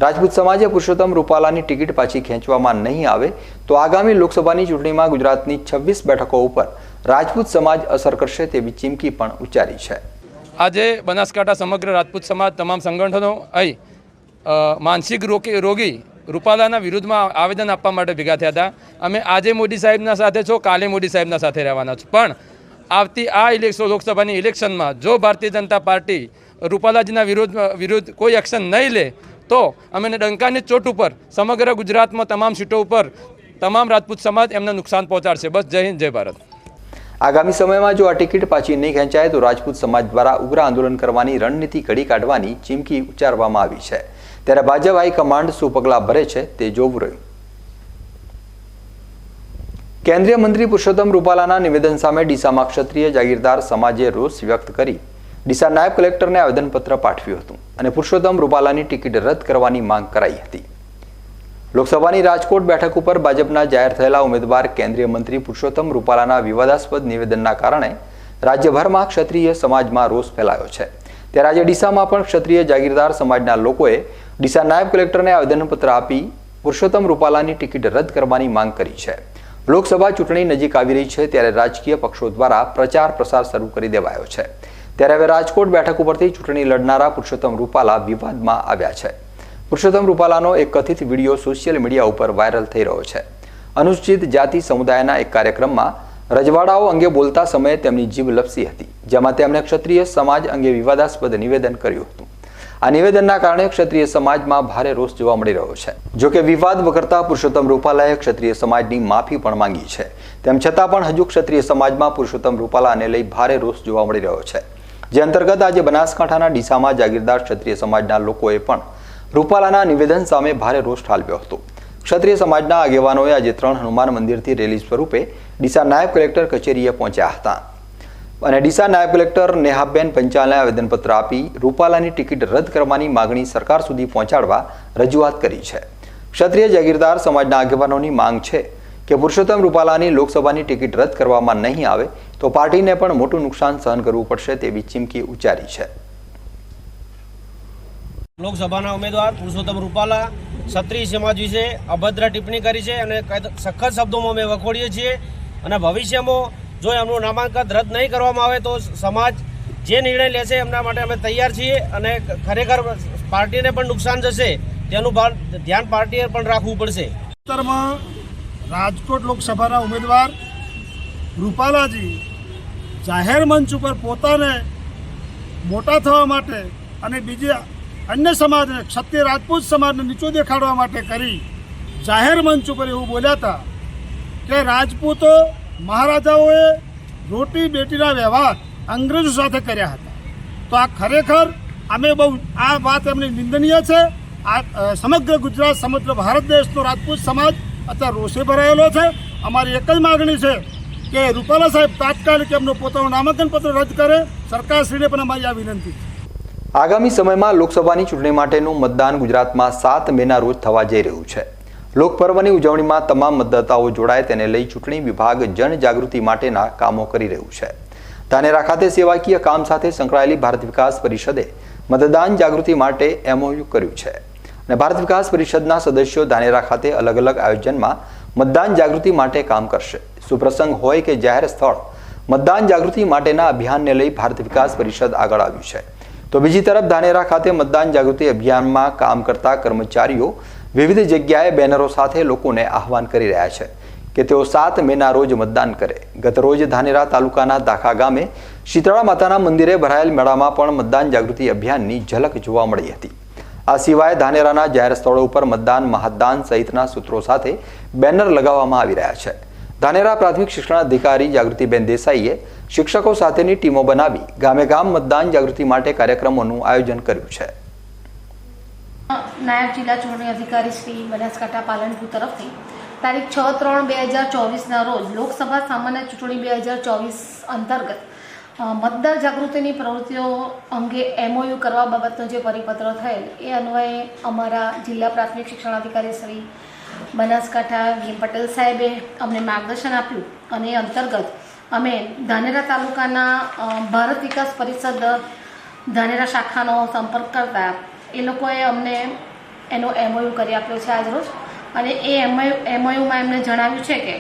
રાજપૂત સમાજે પુરુષોત્તમ રૂપાલાની ટિકિટ પાછી ખેંચવામાં નહીં આવે તો આગામી લોકસભાની ચૂંટણીમાં ગુજરાતની 26 બેઠકો ઉપર રાજપૂત સમાજ અસર કરશે તેવી ચીમકી પણ ઉચ્ચારી છે. આજે બનાસકાંઠા સમગ્ર રાજપૂત સમાજ તમામ સંગઠનો અહીં માનસિક રોગી રૂપાલાના વિરુદ્ધમાં આવેદન આપવા માટે ભેગા થયા હતા. અમે આજે મોદી સાહેબના સાથે છો, કાલે મોદી સાહેબના સાથે રહેવાના છો, પણ આવતી આ લોકસભાની ઇલેક્શનમાં જો ભારતીય જનતા પાર્ટી રૂપાલાજીના વિરુદ્ધ કોઈ એક્શન નહીં લે તો અમે ડંકાની ચોટ ઉપર સમગ્ર ગુજરાતમાં તમામ સીટો ઉપર તમામ રાજપૂત સમાજ એમને નુકસાન પહોંચાડશે. બસ જય હિન્દ, જય ભારત. આગામી સમયમાં જો આ ટિકિટ પાછી નહીં ખેંચાય તો રાજપૂત સમાજ દ્વારા ઉગ્ર આંદોલન કરવાની રણનીતિ ઘડી કાઢવાની ચીમકી ઉચ્ચારવામાં આવી છે. ત્યારે ભાજપ હાઈકમાન્ડ શું પગલાં ભરે છે તે જોવું રહ્યું. કેન્દ્રીય મંત્રી પુરુષોત્તમ રૂપાલાના નિવેદન સામે ડીસામાં ક્ષત્રિય જાગીરદાર સમાજે રોષ વ્યક્ત કરી ડીસા નાયબ કલેક્ટરને આવેદનપત્ર પાઠવ્યું હતું અને પુરુષોત્તમ રૂપાલાની ટિકિટ રદ કરવાની માંગ કરાઈ હતી. લોકસભાની રાજકોટ બેઠક ઉપર ભાજપના જાહેર થયેલા ઉમેદવાર કેન્દ્રીય મંત્રી પુરુષોત્તમ રૂપાલાના વિવાદાસ્પદ નિવેદનના કારણે રાજ્યભરમાં ક્ષત્રિય સમાજમાં રોષ ફેલાયો છે. ત્યારે આજે ડીસામાં પણ ક્ષત્રિય જાગીરદાર સમાજના લોકોએ ડીસા નાયબ કલેક્ટરને આવેદનપત્ર આપી પુરુષોત્તમ રૂપાલાની ટિકિટ રદ કરવાની માંગ કરી છે. લોકસભા ચૂંટણી નજીક આવી રહી છે ત્યારે રાજકીય પક્ષો દ્વારા પ્રચાર પ્રસાર શરૂ કરી દેવાયો છે. ત્યારે હવે રાજકોટ બેઠક ઉપરથી ચૂંટણી લડનારા પુરુષોત્તમ રૂપાલા વિવાદમાં આવ્યા છે. પુરુષોત્તમ રૂપાલાનો એક કથિત વિડીયો સોશિયલ મીડિયા ઉપર વાયરલ થઈ રહ્યો છે. અનુસૂચિત જાતિ સમુદાયના એક કાર્યક્રમમાં રજવાડાઓ અંગે બોલતા સમયે તેમની જીભ લપસી હતી, જેમાં તેમણે ક્ષત્રિય સમાજ અંગે વિવાદાસ્પદ નિવેદન કર્યું હતું. આ નિવેદનના કારણે ક્ષત્રિય સમાજમાં ભારે રોષ જોવા મળી રહ્યો છે. જોકે વિવાદ વકરતા પુરુષોત્તમ રૂપાલાએ ક્ષત્રિય સમાજની માફી પણ માંગી છે. તેમ છતાં પણ હજુ ક્ષત્રિય સમાજમાં પુરુષોત્તમ રૂપાલાને લઈ ભારે રોષ જોવા મળી રહ્યો છે, જે અંતર્ગત આજે બનાસકાંઠાના ડીસામાં જાગીરદાર ક્ષત્રિય સમાજના લોકોએ પણ રૂપાલાના નિવેદન સામે ભારે રોષ ઠાલવ્યો હતો. ક્ષત્રિય સમાજના આગેવાનોએ આજે 3 હનુમાન મંદિરથી રેલી સ્વરૂપે ડીસા નાયબ કલેક્ટર કચેરીએ પહોંચ્યા હતા. અને ડીસા નાયબ કલેક્ટર નેહાબેન પંચાલને આવેદનપત્ર આપી રૂપાલાની ટિકિટ રદ કરવાની માગણી સરકાર સુધી પહોંચાડવા રજૂઆત કરી છે. ક્ષત્રિય જાગીરદાર સમાજના આગેવાનોની માંગ છે કે પુરુષોત્તમ રૂપાલાની લોકસભાની ટિકિટ રદ કરવામાં નહીં આવે તો પાર્ટીને પણ મોટું નુકસાન સહન કરવું પડશે તેવી ચીમકી ઉચ્ચારી છે. લોકસભાના ઉમેદવાર પુરુષોત્તમ રૂપાલા ક્ષત્રિય સમાજ વિશે અભદ્ર ટિપ્પણી કરી છે અને સખત શબ્દોમાં અમે વખોડીએ છીએ અને ભવિષ્યમાં જો એમનું નામાંકન રદ નહીં કરવામાં આવે તો સમાજ જે નિર્ણય લેશે એમના માટે અમે તૈયાર છીએ અને ખરેખર પાર્ટીને પણ નુકસાન જશે તેનું ધ્યાન પાર્ટીએ પણ રાખવું પડશે. ઉત્તરમાં રાજકોટ લોકસભાના ઉમેદવાર રૂપાલાજી જાહેર મંચ ઉપર પોતાને મોટા થવા માટે અને બીજા અન્ય સમાજને ક્ષત્રિય રાજપૂત સમાજને નીચો દેખાડવા માટે કરી જાહેર મંચ ઉપર એવું બોલ્યા હતા કે રાજપૂતો મહારાજાઓએ રોટી બેટીના વ્યવહાર અંગ્રેજો સાથે કર્યા હતા. તો આ ખરેખર અમે બહુ આ વાત એમની નિંદનીય છે. આ સમગ્ર ગુજરાત સમગ્ર ભારત દેશનો રાજપૂત સમાજ અત્યારે રોષે ભરાયેલો છે. અમારી એક જ માગણી છે કે રૂપાલા સાહેબ તાત્કાલિક એમનો પોતાનું નામાંકન પત્ર રદ કરે. સરકારશ્રીને પણ અમારી આ વિનંતી છે. આગામી સમયમાં લોકસભાની ચૂંટણી માટેનું મતદાન ગુજરાતમાં 7 મેના રોજ થવા જઈ રહ્યું છે. લોકપર્વની ઉજવણીમાં તમામ મતદાતાઓ જોડાય તેને લઈ ચૂંટણી વિભાગ જનજાગૃતિ માટેના કામો કરી રહ્યું છે. ધાનેરા ખાતે સેવાકીય કામ સાથે સંકળાયેલી ભારત વિકાસ પરિષદે મતદાન જાગૃતિ માટે MOU કર્યું છે અને ભારત વિકાસ પરિષદના સદસ્યો ધાનેરા ખાતે અલગ અલગ આયોજનમાં મતદાન જાગૃતિ માટે કામ કરશે. સુપ્રસંગ હોય કે જાહેર સ્થળ, મતદાન જાગૃતિ માટેના અભિયાનને લઈ ભારત વિકાસ પરિષદ આગળ આવ્યું છે. તો બીજી તરફ ધાનેરા ખાતે મતદાન જાગૃતિ અભિયાનમાં કામ કરતા કર્મચારીઓ વિવિધ જગ્યાએ બેનરો સાથે લોકોને આહવાન કરી રહ્યા છે કે તેઓ 7 મેના રોજ મતદાન કરે. ગત રોજ ધાનેરા તાલુકાના દાખા ગામે શીતળા માતાના મંદિરે ભરાયેલ મેળામાં પણ મતદાન જાગૃતિ અભિયાનની ઝલક જોવા મળી હતી. આ સિવાય ધાનેરાના જાહેર સ્થળો ઉપર મતદાન મહાદાન સહિતના સૂત્રો સાથે બેનર લગાવવામાં આવી રહ્યા છે. ધાનેરા પ્રાથમિક શિક્ષણ અધિકારી જાગૃતિબેન દેસાઈએ શિક્ષકો સાથેની ટીમો બનાવી ગામે ગામ મતદાન જાગૃતિ માટે કાર્યક્રમોનું આયોજન કર્યું છે. નાયબ જિલ્લા ચૂંટણી અધિકારી શ્રી બનાસકાંઠા પાલનપુર તરફથી તારીખ 6/3/2024ના રોજ લોકસભા સામાન્ય ચૂંટણી 2024 અંતર્ગત મતદાર જાગૃતિની પ્રવૃત્તિઓ અંગે MOU કરવા બાબતનો જે પરિપત્ર થયેલ એ અન્વયે અમારા જિલ્લા પ્રાથમિક શિક્ષણ અધિકારી શ્રી બનાસકાંઠા VM પટેલ સાહેબે અમને માર્ગદર્શન આપ્યું અને એ અંતર્ગત અમે ધાનેરા તાલુકાના ભારત વિકાસ પરિષદ ધાનેરા શાખાનો સંપર્ક કરતા એ લોકોએ અમને એનો MOU કરી આપ્યો છે આજરોજ. અને એ MOUમાં એમને જણાવ્યું છે કે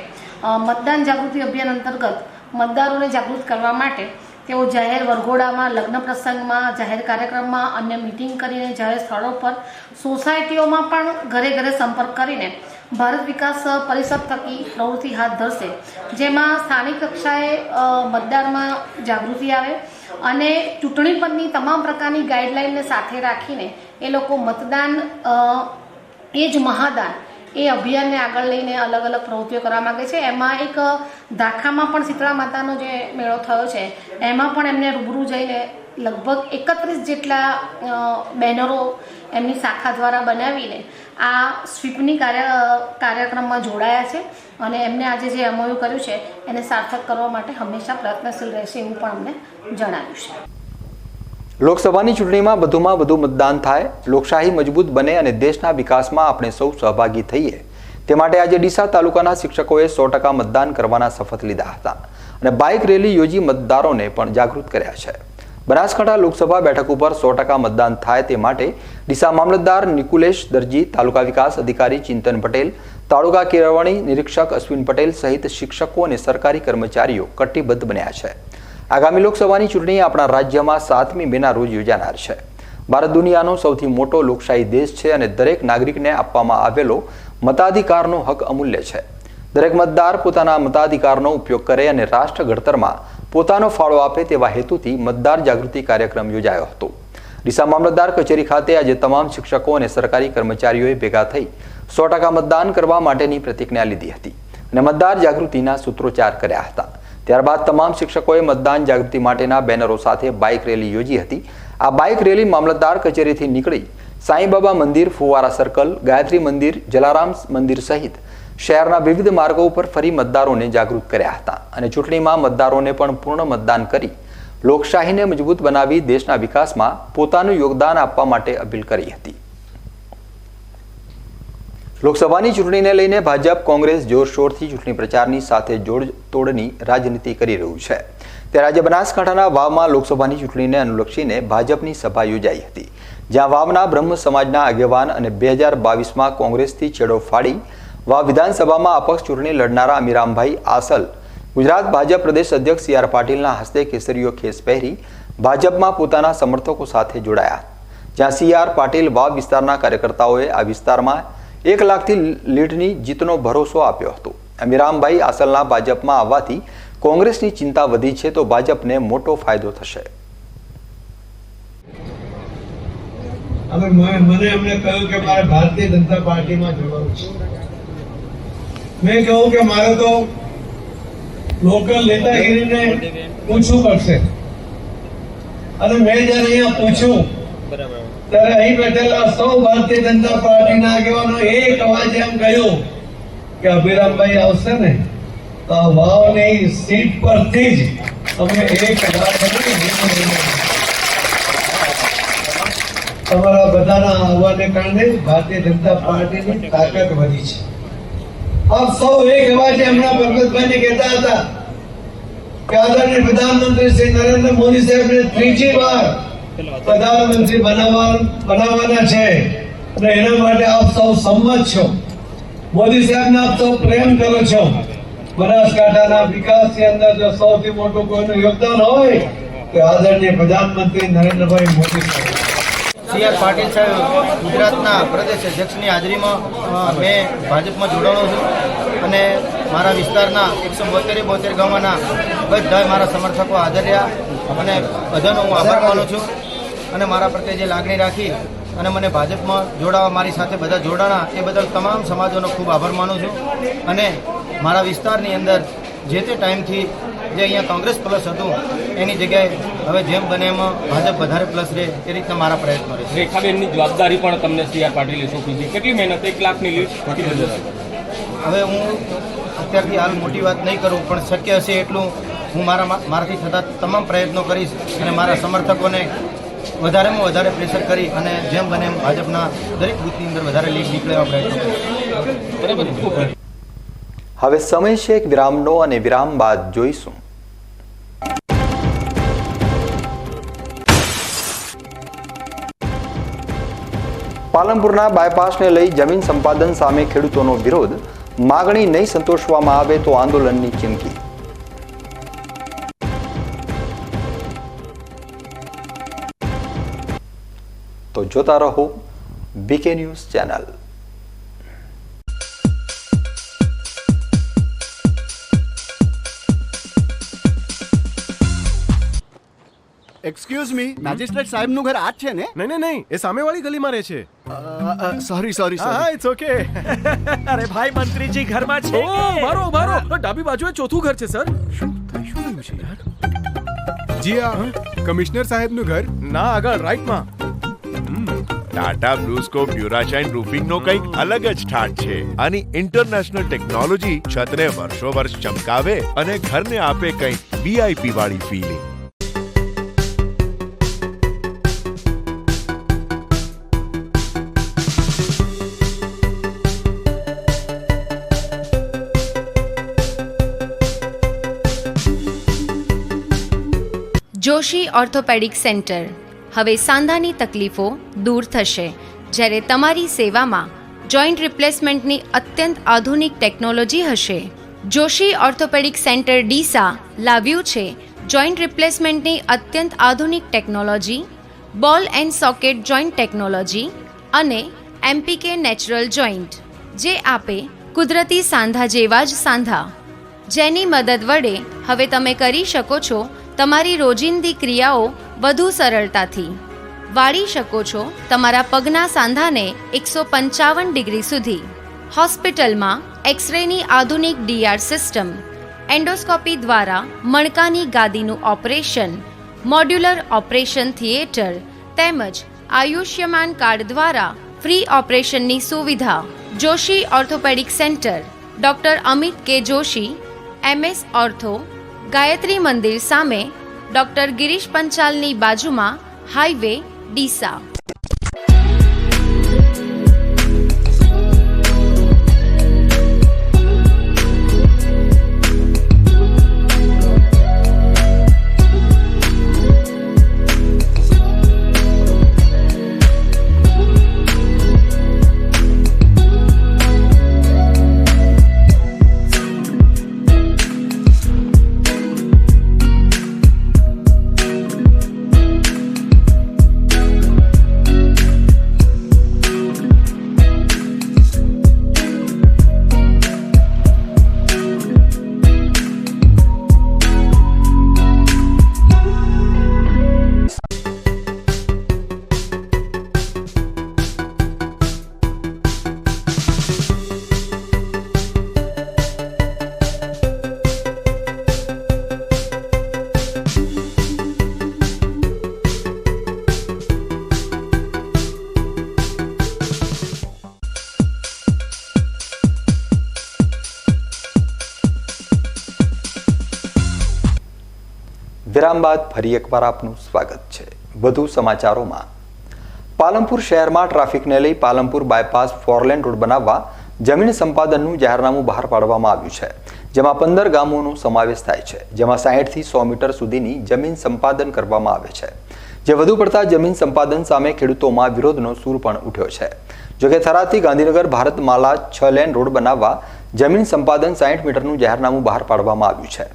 મતદાન જાગૃતિ અભિયાન અંતર્ગત મતદારોને જાગૃત કરવા માટે તેઓ જાહેર વરઘોડામાં, લગ્ન પ્રસંગમાં, જાહેર કાર્યક્રમમાં, અન્ય મિટિંગ કરીને જાહેર સ્થળો પર, સોસાયટીઓમાં પણ ઘરે ઘરે સંપર્ક કરીને ભારત વિકાસ પરિષદ થકી પ્રવૃત્તિ હાથ ધરશે, જેમાં સ્થાનિક કક્ષાએ મતદારમાં જાગૃતિ આવે અને ચૂંટણી પંચની તમામ પ્રકારની ગાઈડલાઇનને સાથે રાખીને એ લોકો મતદાન એ જ મહાદાન એ અભિયાનને આગળ લઈને અલગ અલગ પ્રવૃત્તિઓ કરવા માગે છે. એમાં એક દાખામાં પણ શીતળા માતાનો જે મેળો થયો છે એમાં પણ એમને રૂબરૂ જઈને લગભગ 31 જેટલા બેનરો એમની શાખા દ્વારા બનાવીને આ સ્વીપની કાર્યક્રમમાં જોડાયા છે અને એમને આજે જે MOU કર્યું છે એને સાર્થક કરવા માટે હંમેશા પ્રયત્નશીલ રહેશે એવું પણ અમને જણાવ્યું છે. લોકસભાની ચૂંટણીમાં વધુમાં વધુ મતદાન થાય, લોકશાહી મજબૂત બને અને દેશના વિકાસમાં આપણે સૌ સહભાગી થઈએ તે માટે આજે ડીસા તાલુકાના શિક્ષકોએ 100% મતદાન કરવાના શપથ લીધા હતા અને બાઇક રેલી યોજી મતદારોને પણ જાગૃત કર્યા છે. બનાસકાંઠા લોકસભા બેઠક ઉપર 100% મતદાન થાય તે માટે ડીસા મામલતદાર નિકુલેશ દરજી, તાલુકા વિકાસ અધિકારી ચિંતન પટેલ, તાલુકા કેળવણી નિરીક્ષક અશ્વિન પટેલ સહિત શિક્ષકો અને સરકારી કર્મચારીઓ કટિબદ્ધ બન્યા છે. આગામી લોકસભાની ચૂંટણી આપણા રાજ્યમાં 7મી મેના રોજ યોજાનાર છે. ભારત દુનિયાનો સૌથી મોટો લોકશાહી દેશ છે અને દરેક નાગરિકને આપવામાં આવેલો મતાધિકારનો હક અમૂલ્ય છે. દરેક મતદાર પોતાના મતાધિકારનો ઉપયોગ કરે અને રાષ્ટ્ર ઘડતરમાં પોતાનો ફાળો આપે તેવા હેતુથી મતદાર જાગૃતિ કાર્યક્રમ યોજાયો હતો. ડીસા મામલતદાર કચેરી ખાતે આજે તમામ શિક્ષકો અને સરકારી કર્મચારીઓએ ભેગા થઈ 100% મતદાન કરવા માટેની પ્રતિજ્ઞા લીધી હતી અને મતદાર જાગૃતિના સૂત્રોચ્ચાર કર્યા હતા. ત્યારબાદ તમામ શિક્ષકોએ મતદાન જાગૃતિ માટેના બેનરો સાથે બાઇક રેલી યોજી હતી. આ બાઇક રેલી મામલતદાર કચેરીથી નીકળી સાંઈબાબા મંદિર, ફુવારા સર્કલ, ગાયત્રી મંદિર, જલારામ મંદિર સહિત શહેરના વિવિધ માર્ગો ઉપર ફરી મતદારોને જાગૃત કર્યા હતા અને ચૂંટણીમાં મતદારોને પણ પૂર્ણ મતદાન કરી લોકશાહીને મજબૂત બનાવી દેશના વિકાસમાં પોતાનું યોગદાન આપવા માટે અપીલ કરી હતી. લોકસભાની ચૂંટણીને લઈને ભાજપ કોંગ્રેસ જોરશોરથી ચૂંટણી પ્રચારની સાથે જોડતોડની રાજનીતિ કરી રહ્યું છે. ત્યારે આજે બનાસકાંઠાના વાવમાં લોકસભાની ચૂંટણીને અનુલક્ષીને ભાજપની સભા યોજાઈ હતી, જ્યાં વાવના બ્રહ્મ સમાજના આગેવાન અને 2022માં કોંગ્રેસથી છેડો ફાડી વાવ વિધાનસભામાં અપક્ષ ચૂંટણી લડનારા અમીરામભાઈ આસલ ગુજરાત ભાજપ પ્રદેશ અધ્યક્ષ CR પાટીલના હસ્તે કેસરીયો ખેસ પહેરી ભાજપમાં પોતાના સમર્થકો સાથે જોડાયા, જ્યાં CR પાટીલ વાવ વિસ્તારના કાર્યકર્તાઓએ આ વિસ્તારમાં 1 લાખથી લીડની જીતનો ભરોસો આપ્યો હતો. અમીરામભાઈ આસલના ભાજપમાં આવવાથી કોંગ્રેસની ચિંતા વધી છે તો ભાજપને મોટો ફાયદો થશે. મને એમણે કહ્યું કે મારે ભારતીય જનતા પાર્ટીમાં જોડાવું છે. મેં કહ્યું કે મારે તો લોકલ નેતાગીરીને પૂછવું પડશે, અને મેં જયારે અહીંયા પૂછ્યું ત્યારે અહીં બેઠેલા સૌ ભારતીય જનતા પાર્ટીના આગેવાનો એક અવાજે એમ કહ્યું કે અભિરામભાઈ આવશે ને તો આ વાવની સીટ પરથી જ અમે એક વાત તમારા બધાના આવવાને કારણે ભારતીય જનતા પાર્ટીની તાકાત વધી છે. આપ સૌ એક અવાજે હમણાં ભગવતભાઈને કહેતા હતા કે આદરણીય પ્રધાનમંત્રી શ્રી નરેન્દ્ર મોદી સાહેબને ત્રીજી વાર પ્રધાનમંત્રી બનાવવાના છે અને એના માટે આપ સૌ સંમત છો. મોદી સાહેબને આપ સૌ પ્રેમ કરો છો. બનાસકાંઠાના વિકાસની અંદર જો સૌથી મોટું કોઈનું યોગદાન હોય તો આદરણીય પ્રધાનમંત્રી નરેન્દ્રભાઈ મોદી સાહેબ. CR પાટીલ સાહેબ ગુજરાતના પ્રદેશ અધ્યક્ષની હાજરીમાં મેં ભાજપમાં જોડાણો છું અને મારા વિસ્તારના 172 ગામોના બધા મારા સમર્થકો હાજર રહ્યા અને બધાનો હું આભાર માનું છું અને મારા પ્રત્યે જે લાગણી રાખી અને મને ભાજપમાં જોડાવા મારી સાથે બધા જોડાણા એ બદલ તમામ સમાજોનો ખૂબ આભાર માનું છું. અને મારા વિસ્તારની અંદર જે તે ટાઈમથી જે અહીંયા કોંગ્રેસ પ્લસ હતું એની જગ્યાએ હવે જેમ બને એમાં ભાજપ વધારે પ્લસ રહે એ રીતના મારા પ્રયત્નો રહે. રેખાબેનની જવાબદારી પણ તમને CR પાટીલે સોંપી હતી. કેટલી મહેનત? 1 લાખની લીડ. હવે હું અત્યારથી હાલ મોટી વાત નહીં કરું, પણ શક્ય હશે એટલું હું મારાથી થતા તમામ પ્રયત્નો કરીશ અને મારા સમર્થકોને વધારેમાં વધારે પ્રેશર કરી અને જેમ બને એમ ભાજપના દરેક બૂથની અંદર વધારે લીડ નીકળે એવા પ્રયત્નો કરીશ. હવે સમય છે એક વિરામનો અને વિરામ બાદ જોઈશું પાલનપુરના બાયપાસને લઈ જમીન સંપાદન સામે ખેડૂતોનો વિરોધ, માગણી નહીં સંતોષવામાં આવે તો આંદોલનની ચીમકી. તો જોતા રહો BK news channel. Excuse me, magistrate સાહેબનું ઘર આ જ છે ને? નહીં, એ સામેવાળી ગલીમાં રહે છે. સોરી. હા, ઇટ્સ ઓકે. અરે ભાઈ, મંત્રીજી ઘરમાં છે. ઓ મારો ડાબી બાજુએ ચોથું ઘર છે સર. શું થયું છે યાર? જી હા, કમિશનર સાહેબનું ઘર. ના, આગળ રાઈટમાં. ટાટા બ્લુસ્કોપ ડ્યુરાશાઇન રૂફિંગનો કંઈક અલગ જ ઠાઠ છે. આની ઇન્ટરનેશનલ ટેકનોલોજી છતને વર્ષો વર્ષ ચમકાવે અને ઘરને આપે કંઈક VIP વાળી ફીલિંગ. Joshi orthopaedic centre. હવે સાંધાની તકલીફો દૂર થશે, જ્યારે તમારી સેવામાં જોઈન્ટ રિપ્લેસમેન્ટની અત્યંત આધુનિક ટેકનોલોજી હશે. જોશી ઓર્થોપેડિક સેન્ટર ડીસા લાવ્યું છે જોઈન્ટ રિપ્લેસમેન્ટની અત્યંત આધુનિક ટેકનોલોજી, બોલ એન્ડ સોકેટ જોઈન્ટ ટેકનોલોજી અને MPK નેચરલ જોઈન્ટ, જે આપે કુદરતી સાંધા જેવા જ સાંધા, જેની મદદ વડે હવે તમે કરી શકો છો તમારી રોજિંદી ક્રિયાઓ વધુ સરળતાથી. વાળી શકો છો તમારા પગના સાંધાને 155 ડિગ્રી સુધી. હોસ્પિટલમાં એક્સરેની આધુનિક DR સિસ્ટમ, એન્ડોસ્કોપી દ્વારા મણકાની ગાદીનું ઓપરેશન, મોડ્યુલર ઓપરેશન થિયેટર તેમજ આયુષ્યમાન કાર્ડ દ્વારા ફ્રી ઓપરેશનની સુવિધા. Joshi orthopaedic centre, doctor Amit કે જોશી, MS ઓર્થો, ગાયત્રી મંદિર સામે, ડૉક્ટર ગિરીશ પંચાલની બાજુમાં, હાઈવે, ડીસા. વિરામ બાદ ફરી એકવાર આપનું સ્વાગત છે. વધુ સમાચારોમાં, પાલનપુર શહેરમાં ટ્રાફિકને લઈ પાલનપુર બાયપાસ 4 લેન રોડ બનાવવા જમીન સંપાદનનું જાહેરનામું બહાર પાડવામાં આવ્યું છે, જેમાં 15 ગામોનો સમાવેશ થાય છે, જેમાં 60 થી 100 મીટર સુધીની જમીન સંપાદન કરવામાં આવે છે. જે વધુ પડતા જમીન સંપાદન સામે ખેડૂતોમાં વિરોધનો સૂર પણ ઉઠ્યો છે. જોકે થરાદથી ગાંધીનગર ભારતમાલા 6 લેન રોડ બનાવવા જમીન સંપાદન 60 મીટરનું જાહેરનામું બહાર પાડવામાં આવ્યું છે.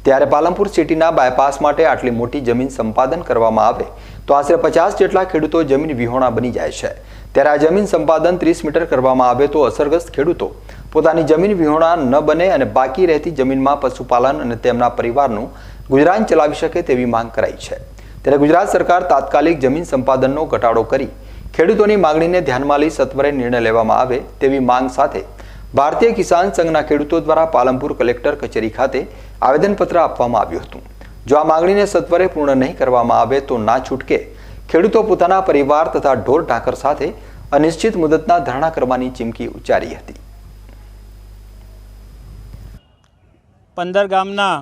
ત્યારે પાલનપુર સિટીના બાયપાસ માટે આટલી મોટી જમીન સંપાદન કરવામાં આવે તો આશરે 50 જેટલા ખેડૂતો જમીન વિહોણા બની જાય છે. ત્યારે આ જમીન સંપાદન 30 મીટર કરવામાં આવે તો અસરગ્રસ્ત ખેડૂતો પોતાની જમીન વિહોણા ન બને અને બાકી રહેતી જમીનમાં પશુપાલન અને તેમના પરિવારનું ગુજરાન ચલાવી શકે તેવી માંગ કરાઈ છે. ત્યારે ગુજરાત સરકાર તાત્કાલિક જમીન સંપાદનનો ઘટાડો કરી ખેડૂતોની માંગણીને ધ્યાનમાં લઈ સત્વરે નિર્ણય લેવામાં આવે તેવી માંગ સાથે ભારતીય કિસાન સંઘના ખેડૂતો દ્વારા પાલનપુર કલેક્ટર કચેરી ખાતે આવેદનપત્ર આપવામાં આવ્યું હતું. જો આ માંગણીને સત્વરે પૂર્ણ નહીં કરવામાં આવે તો ના છૂટકે ખેડૂતો પોતાના પરિવાર તથા ઢોર ઢાંકર સાથે અનિશ્ચિત મુદતના ધરણા કરવાની ચીમકી ઉચ્ચારી હતી. 15 ગામના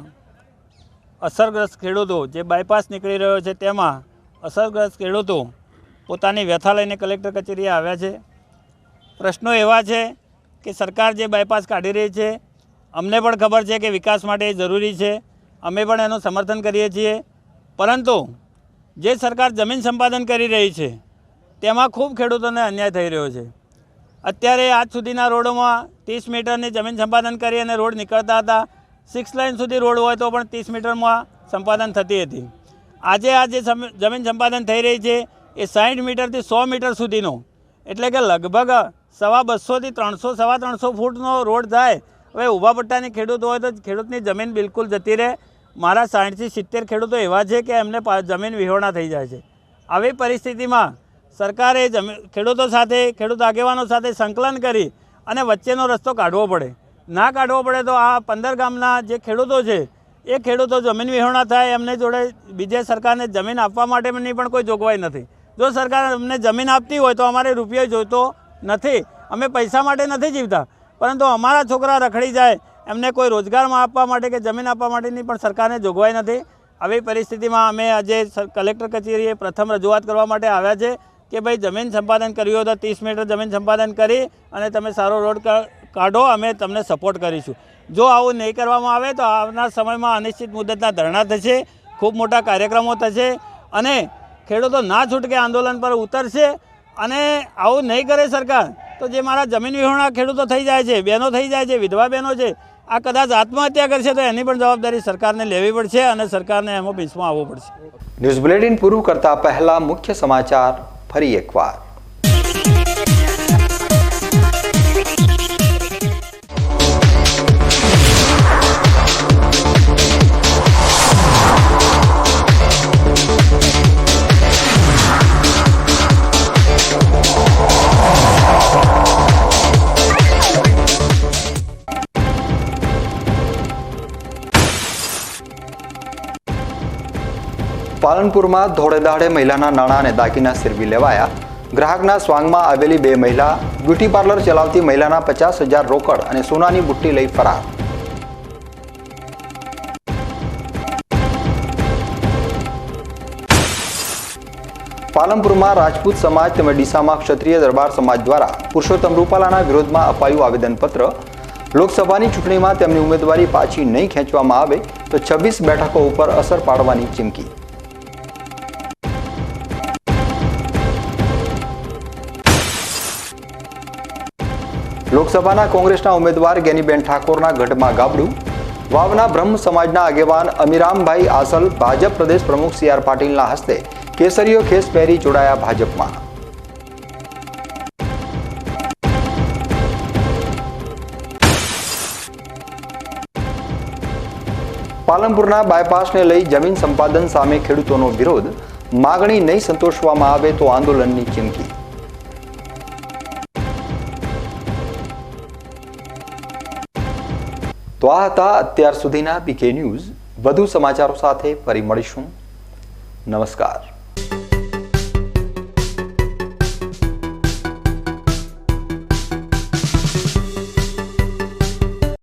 અસરગ્રસ્ત ખેડૂતો જે બાયપાસ નીકળી રહ્યો છે તેમાં અસરગ્રસ્ત ખેડૂતો પોતાની વ્યથા લઈને કલેક્ટર કચેરીએ આવ્યા છે. પ્રશ્નો એવા છે કે સરકાર જે બાયપાસ કાઢી રહી છે, અમને પણ ખબર છે કે વિકાસ માટે એ જરૂરી છે, અમે પણ એનું સમર્થન કરીએ છીએ, પરંતુ જે સરકાર જમીન સંપાદન કરી રહી છે તેમાં ખૂબ ખેડૂતોને અન્યાય થઈ રહ્યો છે. અત્યારે આજ સુધીના રોડોમાં 30 મીટરની જમીન સંપાદન કરી અને રોડ નીકળતા હતા. 6 લાઇન સુધી રોડ હોય તો પણ 30 મીટરમાં સંપાદન થતી હતી. આજે આ જે જમીન સંપાદન થઈ રહી છે એ 60 મીટરથી 100 મીટર સુધીનો, એટલે કે લગભગ 250 થી 300 સવા 300 ફૂટનો રોડ થાય. હવે ઊભા પટ્ટાની ખેડૂત હોય તો ખેડૂતની જમીન બિલકુલ જતી રહે. મારા 60 થી 70 ખેડૂતો એવા છે કે એમને જમીન વિહોણા થઈ જાય છે. આવી પરિસ્થિતિમાં સરકારે ખેડૂતો સાથે, ખેડૂત આગેવાનો સાથે સંકલન કરી અને વચ્ચેનો રસ્તો કાઢવો પડે. ના કાઢવો પડે તો આ 15 ગામના જે ખેડૂતો છે એ ખેડૂતો જમીન વિહોણા થાય. એમને જોડે બીજે સરકારને જમીન આપવા માટેની પણ કોઈ જોગવાઈ નથી. જો સરકાર અમને જમીન આપતી હોય તો અમારે રૂપિયો જોઈતો નથી. અમે પૈસા માટે નથી જીવતા, પરંતુ અમારા છોકરા રખડી જાય એમને કોઈ રોજગારમાં આપવા માટે કે જમીન આપવા માટેની પણ સરકારને જોગવાઈ નથી. આવી પરિસ્થિતિમાં અમે આજે કલેક્ટર કચેરીએ પ્રથમ રજૂઆત કરવા માટે આવ્યા છે કે ભાઈ જમીન સંપાદન કર્યું હોય તો 30 મીટર જમીન સંપાદન કરી અને તમે સારો રોડ કાઢો, અમે તમને સપોર્ટ કરીશું. જો આવું નહીં કરવામાં આવે તો આવનાર સમયમાં અનિશ્ચિત મુદતના ધરણા થશે, ખૂબ મોટા કાર્યક્રમો થશે અને ખેડૂતો ના છૂટકે આંદોલન પર ઉતરશે. અને આવું નહીં કરે સરકાર તો જે મારા જમીન વિહોણા ખેડૂતો થઈ જાય છે, બહેનો થઈ જાય છે, વિધવા બહેનો છે, આ કદાચ આત્મહત્યા કરશે તો એની પણ જવાબદારી સરકારને લેવી પડશે અને સરકારને એમાં પીછમાં આવવું પડશે. ન્યૂઝ બુલેટિન પૂરું કરતા પહેલા મુખ્ય સમાચાર ફરી એકવાર. પાલનપુરમાં ધોળે દાડે મહિલાના નાણાં અને દાગીના સિરવી લેવાયા. ગ્રાહકના સ્વાંગમાં આવેલી 2 મહિલા બ્યુટી પાર્લર ચલાવતી મહિલાના 50,000 રોકડ અને સોનાની બુટ્ટી લઈ ફરાર. પાલનપુરમાં રાજપૂત સમાજ તેમજ ડીસામાં ક્ષત્રિય દરબાર સમાજ દ્વારા પુરુષોત્તમ રૂપાલાના વિરોધમાં અપાયું આવેદનપત્ર. લોકસભાની ચૂંટણીમાં તેમની ઉમેદવારી પાછી નહીં ખેંચવામાં આવે તો 26 બેઠકો ઉપર અસર પાડવાની ચીમકી. લોકસભાના કોંગ્રેસના ઉમેદવાર ગેનીબેન ઠાકોરના ગઢમાં ગાબડું. વાવના બ્રહ્મ સમાજના આગેવાન અમીરામભાઈ આસલ ભાજપ પ્રદેશ પ્રમુખ CR પાટીલના હસ્તે કેસરીયો ખેસ પહેરી જોડાયા ભાજપમાં. પાલનપુરના બાયપાસને લઈ જમીન સંપાદન સામે ખેડૂતોનો વિરોધ. માગણી નહીં સંતોષવામાં આવે તો આંદોલનની ચીમકી. તો આ હતા અત્યાર સુધીના PK ન્યૂઝ. વધુ સમાચારો સાથે ફરી મળીશું. નમસ્કાર.